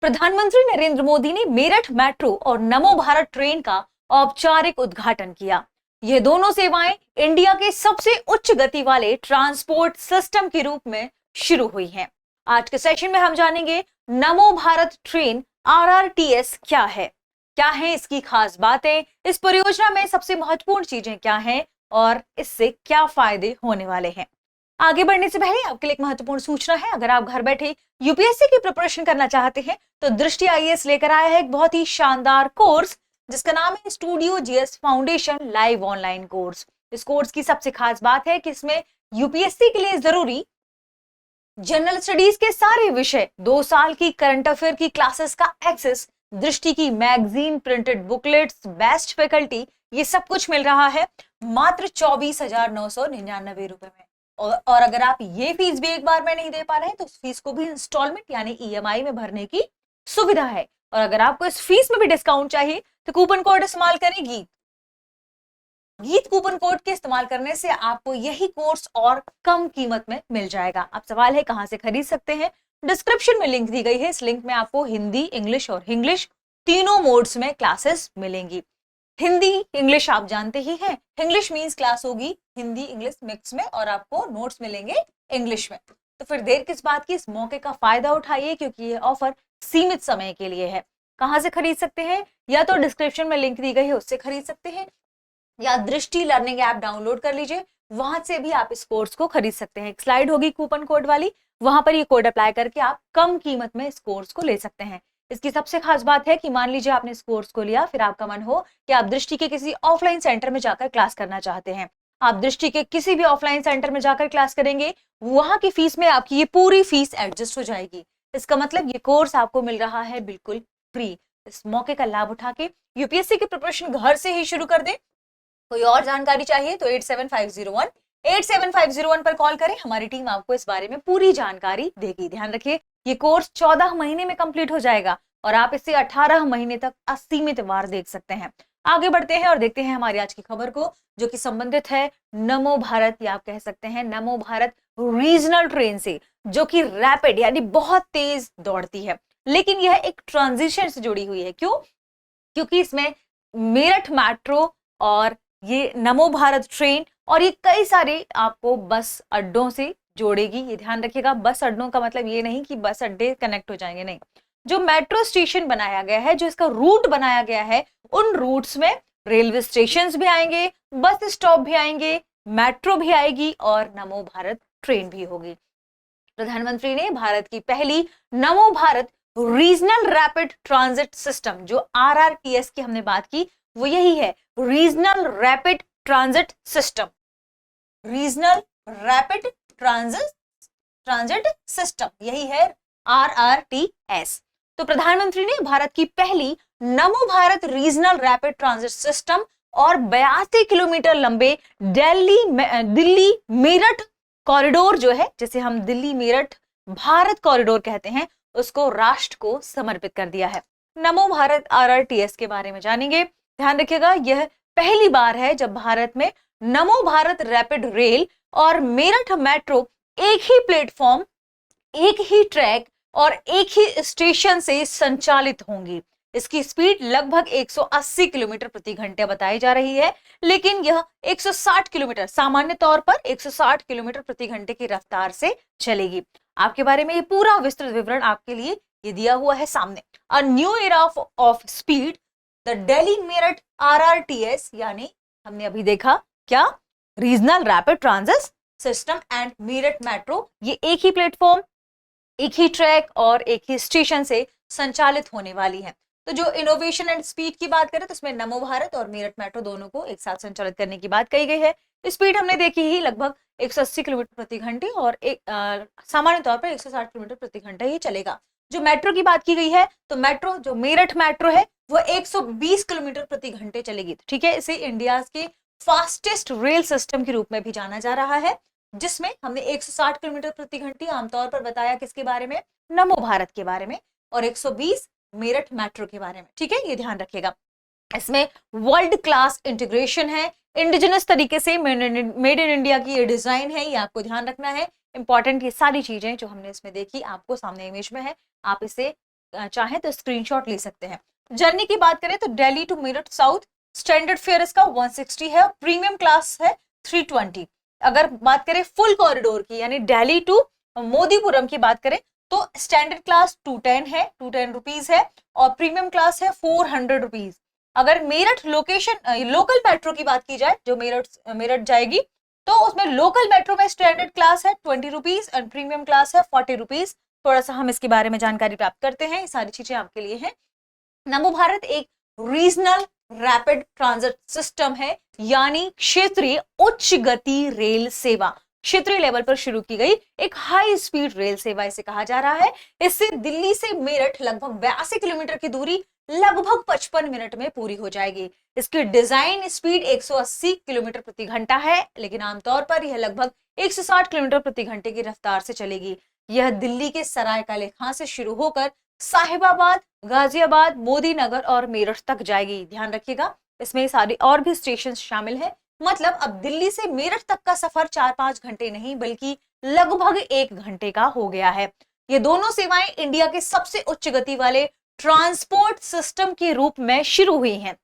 प्रधानमंत्री नरेंद्र मोदी ने मेरठ मेट्रो और नमो भारत ट्रेन का औपचारिक उद्घाटन किया। ये दोनों सेवाएं इंडिया के सबसे उच्च गति वाले ट्रांसपोर्ट सिस्टम के रूप में शुरू हुई हैं। आज के सेशन में हम जानेंगे नमो भारत ट्रेन RRTS क्या है इसकी खास बातें, इस परियोजना में सबसे महत्वपूर्ण चीजें क्या हैं और इससे क्या फायदे होने वाले हैं। आगे बढ़ने से पहले आपके लिए एक महत्वपूर्ण सूचना है। अगर आप घर बैठे यूपीएससी की प्रिपरेशन करना चाहते हैं तो दृष्टि आईएएस लेकर आया है एक बहुत ही शानदार कोर्स जिसका नाम है studio GS foundation live online course. इस कोर्स की सबसे खास बात है कि इसमें यूपीएससी के लिए जरूरी जनरल स्टडीज के सारे विषय, 2 साल की करंट अफेयर की क्लासेस का एक्सेस, दृष्टि की magazine, printed booklets, best faculty, ये सब कुछ मिल रहा है मात्र 24,999 रुपए में। और अगर आप ये फीस भी एक बार में नहीं दे पा रहे हैं तो उस फीस को भी इंस्टॉलमेंट यानी ईएमआई में भरने की सुविधा है। और अगर आपको इस फीस में भी डिस्काउंट चाहिए तो कूपन कोड इस्तेमाल करें गीत कूपन कोड के इस्तेमाल करने से आपको यही कोर्स और कम कीमत में मिल जाएगा। अब सवाल है कहां से खरीद सकते हैं। डिस्क्रिप्शन में लिंक दी गई है। इस लिंक में आपको हिंदी, इंग्लिश और इंग्लिश तीनों मोड्स में क्लासेस मिलेंगी। हिंदी इंग्लिश आप जानते ही हैं, इंग्लिश मींस क्लास होगी हिंदी इंग्लिश मिक्स में और आपको नोट्स मिलेंगे इंग्लिश में। तो फिर देर किस बात की, इस मौके का फायदा उठाइए क्योंकि ये ऑफर सीमित समय के लिए है। कहां से खरीद सकते हैं? या तो डिस्क्रिप्शन में लिंक दी गई है उससे खरीद सकते हैं या दृष्टि लर्निंग ऐप डाउनलोड कर लीजिए, वहां से भी आप इस कोर्स को खरीद सकते हैं। एक स्लाइड होगी कूपन कोड वाली, वहां पर ये कोड अप्लाई करके आप कम कीमत में इस कोर्स को ले सकते हैं। इसकी सबसे खास बात है कि मान लीजिए आपने इस कोर्स को लिया, फिर आपका मन हो कि आप दृष्टि के किसी ऑफलाइन सेंटर में जाकर क्लास करना चाहते हैं, आप दृष्टि के किसी भी ऑफलाइन सेंटर में जाकर क्लास करेंगे, वहां की फीस में आपकी ये पूरी फीस एडजस्ट हो जाएगी। इसका मतलब ये कोर्स आपको मिल रहा है बिल्कुल फ्री। इस मौके का लाभ उठा के यूपीएससी की प्रिपरेशन घर से ही शुरू कर दें। कोई और जानकारी चाहिए तो 87501 पर कॉल करें, हमारी टीम आपको इस बारे में पूरी जानकारी देगी। ध्यान रखिए ये कोर्स 14 महीने में कंप्लीट हो जाएगा और आप इसे 18 महीने तक असीमित बार देख सकते हैं। आगे बढ़ते हैं और देखते हैं हमारी आज की खबर को जो कि संबंधित है नमो भारत या आप कह सकते हैं नमो भारत रीजनल ट्रेन से, जो कि रैपिड यानी बहुत तेज दौड़ती है, लेकिन यह एक ट्रांजिशन से जुड़ी हुई है। क्यों? क्योंकि इसमें मेरठ मेट्रो और ये नमो भारत ट्रेन और ये कई सारे आपको बस अड्डों से जोड़ेगी। ये ध्यान रखिएगा, बस अड्डों का मतलब ये नहीं कि बस अड्डे कनेक्ट हो जाएंगे, नहीं। जो मेट्रो स्टेशन बनाया गया है, जो इसका रूट बनाया गया है, उन रूट्स में रेलवे स्टेशंस भी आएंगे, बस स्टॉप भी आएंगे, मेट्रो भी आएगी और नमो भारत ट्रेन भी होगी। प्रधानमंत्री ने भारत की पहली Namo Bharat regional rapid transit system, जो RRTS की हमने बात की, वो यही है, regional rapid transit system, regional rapid transit system, यही है RRTS। तो प्रधानमंत्री ने भारत की पहली Namo Bharat regional rapid transit system और 82 किलोमीटर लंबे दिल्ली मेरठ कॉरिडोर जो है, जिसे हम दिल्ली मेरठ भारत कॉरिडोर कहते हैं, उसको राष्ट्र को समर्पित कर दिया है। नमो भारत RRTS के बारे में जानेंगे। ध्यान रखिएगा यह पहली बार है जब भारत में नमो भारत रैपिड रेल और मेरठ मेट्रो एक ही प्लेटफॉर्म, एक ही ट्रैक और एक ही स्टेशन से संचालित होंगी। इसकी स्पीड लगभग 180 किलोमीटर प्रति घंटे बताई जा रही है, लेकिन यह 160 किलोमीटर, सामान्य तौर पर 160 किलोमीटर प्रति घंटे की रफ्तार से चलेगी। आपके बारे में ये पूरा विस्तृत विवरण आपके लिए ये दिया हुआ है सामने। A new era of speed, the Delhi Meerut RRTS, यानी हमने अभी देखा क्या, regional rapid transit system and Meerut metro, ये एक ही प्लेटफॉर्म, एक ही ट्रैक और एक ही स्टेशन से संचालित होने वाली है। तो जो इनोवेशन एंड स्पीड की बात करें तो इसमें नमो भारत और मेरठ मेट्रो दोनों को एक साथ संचालित करने की बात कही गई है। स्पीड हमने देखी ही लगभग 180 किलोमीटर प्रति घंटे और सामान्य तौर पर 160 किलोमीटर प्रति घंटे ही चलेगा। जो मेट्रो की बात की गई है तो मेट्रो, जो मेरठ मेट्रो है, वो 120 किलोमीटर प्रति घंटे चलेगी। ठीक है, इसे इंडिया के फास्टेस्ट रेल सिस्टम के रूप में भी जाना जा रहा है, जिसमें हमने 160 किलोमीटर प्रति घंटे आमतौर पर बताया किसके बारे में, नमो भारत के बारे में, और 120 मेरठ मेट्रो के बारे में। ठीक है, ये ध्यान रखिएगा। इसमें वर्ल्ड क्लास इंटीग्रेशन है, इंडिजिनस तरीके से मेड इन इंडिया की ये डिजाइन है, ये आपको ध्यान रखना है। इंपॉर्टेंट ये सारी चीजें जो हमने इसमें देखी आपको सामने इमेज में है, आप इसे चाहें तो स्क्रीनशॉट ले सकते हैं। जर्नी की बात करें तो Delhi to Meerut south standard fare इसका 160 है, प्रीमियम क्लास है 320। अगर बात करें फुल कॉरिडोर की यानी दिल्ली टू मोदीपुरम की बात करें तो स्टैंडर्ड क्लास 210 है, 210 रुपीज है, और प्रीमियम क्लास है 400 रुपीज। अगर मेरठ लोकेशन लोकल मेट्रो की बात की जाए जो मेरठ जाएगी तो उसमें लोकल मेट्रो में स्टैंडर्ड क्लास है 20 रुपीज और प्रीमियम क्लास है 40 रुपीज। थोड़ा सा हम इसके बारे में जानकारी प्राप्त करते हैं, ये सारी चीजें आपके लिए हैं। नमो भारत एक रीजनल रैपिड ट्रांजिट सिस्टम है, यानी क्षेत्रीय उच्च गति रेल सेवा। क्षेत्रीय लेवल पर शुरू की गई एक हाई स्पीड रेल सेवा इसे कहा जा रहा है। इससे दिल्ली से मेरठ लगभग 82 किलोमीटर की दूरी लगभग 55 मिनट में पूरी हो जाएगी। इसकी डिजाइन स्पीड 180 किलोमीटर प्रति घंटा है, लेकिन आमतौर पर यह लगभग 160 किलोमीटर प्रति घंटे की रफ्तार से चलेगी। यह दिल्ली के सरायकाले खां से शुरू होकर साहिबाबाद, गाजियाबाद, मोदीनगर और मेरठ तक जाएगी। ध्यान रखिएगा इसमें सारे और भी स्टेशन शामिल है। मतलब अब दिल्ली से मेरठ तक का सफर 4-5 घंटे नहीं बल्कि लगभग 1 घंटे का हो गया है। ये दोनों सेवाएं इंडिया के सबसे उच्च गति वाले ट्रांसपोर्ट सिस्टम के रूप में शुरू हुई हैं।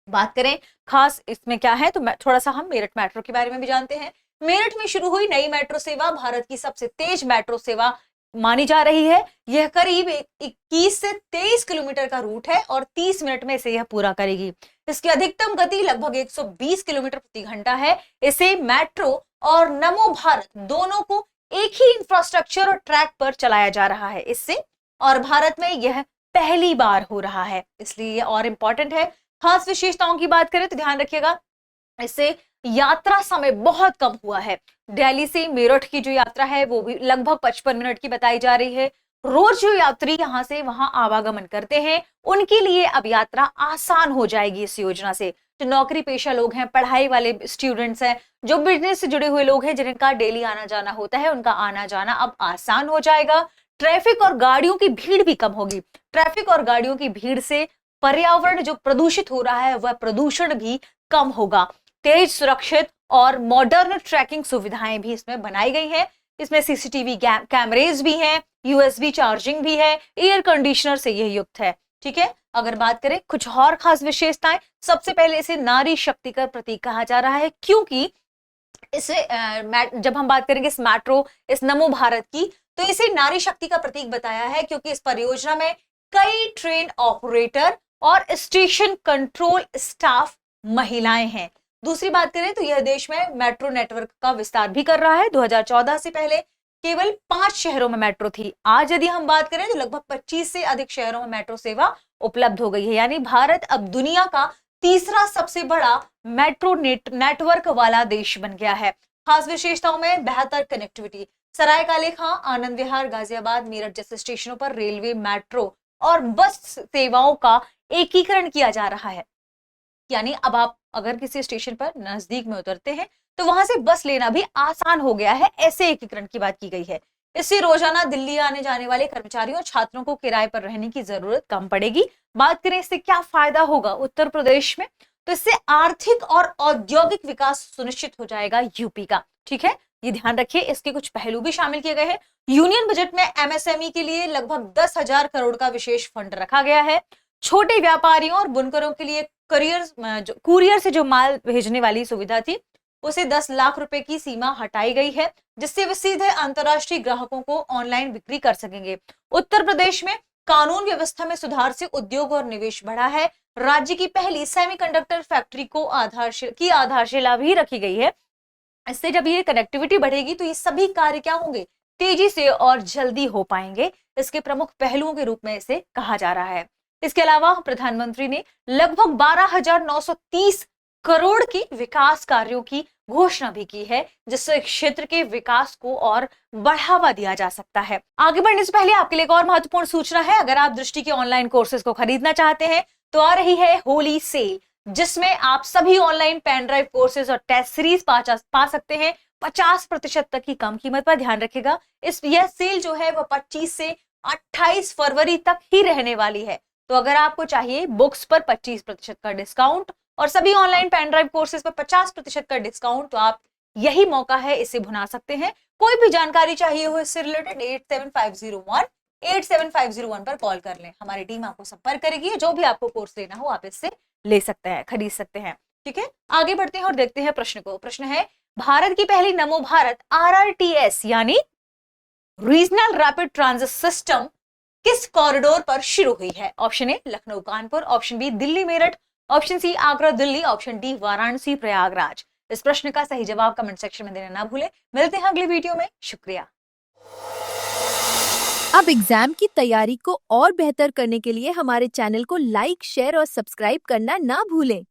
बात करें खास इसमें क्या है तो थोड़ा सा हम मेरठ मेट्रो के बारे में भी जानते हैं। मेरठ में शुरू हुई नई मेट्रो सेवा भारत की सबसे तेज मेट्रो सेवा मानी जा रही है। यह करीब 21 से 23 किलोमीटर का रूट है और 30 मिनट में इसे यह पूरा करेगी। इसकी अधिकतम गति लगभग 120 किलोमीटर प्रति घंटा है। इसे मेट्रो और नमो भारत दोनों को एक ही इंफ्रास्ट्रक्चर और ट्रैक पर चलाया जा रहा है इससे, और भारत में यह पहली बार हो रहा है, इसलिए यह और इंपॉर्टेंट है। खास विशेषताओं की बात करें तो ध्यान रखिएगा इससे यात्रा समय बहुत कम हुआ है। दिल्ली से मेरठ की जो यात्रा है वो भी लगभग 55 मिनट की बताई जा रही है। रोज जो यात्री यहां से वहां आवागमन करते हैं उनके लिए अब यात्रा आसान हो जाएगी इस योजना से। जो नौकरी पेशा लोग हैं, पढ़ाई वाले स्टूडेंट्स हैं, जो बिजनेस से जुड़े हुए लोग हैं जिनका डेली आना जाना होता है, उनका आना जाना अब आसान हो जाएगा। ट्रैफिक और गाड़ियों की भीड़ भी कम होगी। ट्रैफिक और गाड़ियों की भीड़ से पर्यावरण जो प्रदूषित हो रहा है वह प्रदूषण भी कम होगा। तेज, सुरक्षित और मॉडर्न ट्रैकिंग सुविधाएं भी इसमें बनाई गई हैं। इसमें सीसीटीवी कैमरेज भी हैं, यूएसबी चार्जिंग भी है, एयर कंडीशनर से यह युक्त है। ठीक है, अगर बात करें कुछ और खास विशेषताएं, सबसे पहले इसे नारी शक्ति का प्रतीक कहा जा रहा है, क्योंकि इसे जब हम बात करेंगे इस मेट्रो, इस नमो भारत की, तो इसे नारी शक्ति का प्रतीक बताया है क्योंकि इस परियोजना में कई ट्रेन ऑपरेटर और स्टेशन कंट्रोल स्टाफ महिलाएं हैं। दूसरी बात करें तो यह देश में मेट्रो नेटवर्क का विस्तार भी कर रहा है। 2014 से पहले केवल 5 शहरों में मेट्रो थी। आज यदि हम बात करें तो लगभग 25 से अधिक शहरों में मेट्रो सेवा उपलब्ध हो गई है, यानी भारत अब दुनिया का तीसरा सबसे बड़ा मेट्रो नेटवर्क वाला देश बन गया है। खास विशेषताओं में बेहतर कनेक्टिविटी, सरायकाले खां, आनंद विहार, गाजियाबाद, मेरठ जैसे स्टेशनों पर रेलवे, मेट्रो और बस सेवाओं का एकीकरण किया जा रहा है। यानी अब आप अगर किसी स्टेशन पर नजदीक में उतरते हैं तो वहां से बस लेना भी आसान हो गया है, ऐसे एकीकरण की बात की गई है। इससे रोजाना दिल्ली आने जाने वाले कर्मचारियों और छात्रों को किराए पर रहने की जरूरत कम पड़ेगी। बात करें इससे क्या फायदा होगा उत्तर प्रदेश में, तो इससे आर्थिक और औद्योगिक विकास सुनिश्चित हो जाएगा यूपी का। ठीक है, ये ध्यान रखिए, इसके कुछ पहलू भी शामिल किए गए हैं। यूनियन बजट में एमएसएमई के लिए लगभग 10,000 करोड़ का विशेष फंड रखा गया है। छोटे व्यापारियों और बुनकरों के लिए कुरियर से जो माल भेजने वाली सुविधा थी उसे 10 लाख रुपए की सीमा हटाई गई है, जिससे वे सीधे अंतर्राष्ट्रीय ग्राहकों को ऑनलाइन बिक्री कर सकेंगे। उत्तर प्रदेश में कानून व्यवस्था में सुधार से उद्योग और निवेश बढ़ा है। राज्य की पहली सेमीकंडक्टर फैक्ट्री को आधारशिला भी रखी गई है। इससे जब ये कनेक्टिविटी बढ़ेगी तो ये सभी कार्य क्या होंगे, तेजी से और जल्दी हो पाएंगे। इसके प्रमुख पहलुओं के रूप में इसे कहा जा रहा है। इसके अलावा प्रधानमंत्री ने लगभग 12,930 करोड़ की विकास कार्यों की घोषणा भी की है, जिससे क्षेत्र के विकास को और बढ़ावा दिया जा सकता है। आगे बढ़ने से पहले आपके लिए एक और महत्वपूर्ण सूचना है। अगर आप दृष्टि के ऑनलाइन कोर्सेज को खरीदना चाहते हैं तो आ रही है होली सेल, जिसमें आप सभी ऑनलाइन पेन ड्राइव कोर्सेज और टेस्ट सीरीज पा सकते हैं 50% तक की कम कीमत पर। ध्यान रखिएगा यह सेल जो है वह 25 से 28 फरवरी तक ही रहने वाली है। तो अगर आपको चाहिए बुक्स पर 25% का डिस्काउंट और सभी ऑनलाइन पेन ड्राइव कोर्सेज पर 50% का डिस्काउंट, तो आप यही मौका है, इसे भुना सकते हैं। कोई भी जानकारी चाहिए हो इससे रिलेटेड 87501 87501 पर कॉल कर लें, हमारी टीम आपको संपर्क करेगी। जो भी आपको कोर्स लेना हो आप इससे ले सकते हैं, खरीद सकते हैं। ठीक है, आगे बढ़ते हैं और देखते हैं प्रश्न को। प्रश्न है, भारत की पहली नमो भारत RRTS यानी रीजनल रैपिड ट्रांजिट सिस्टम किस कॉरिडोर पर शुरू हुई है? Option A Lucknow Kanpur, option B Delhi Meerut, option C Agra Delhi, option D Varanasi Prayagraj. इस प्रश्न का सही जवाब कमेंट सेक्शन में देना ना भूलें। मिलते हैं अगली वीडियो में, शुक्रिया। अब एग्जाम की तैयारी को और बेहतर करने के लिए हमारे चैनल को लाइक, शेयर और सब्सक्राइब करना ना भूलें।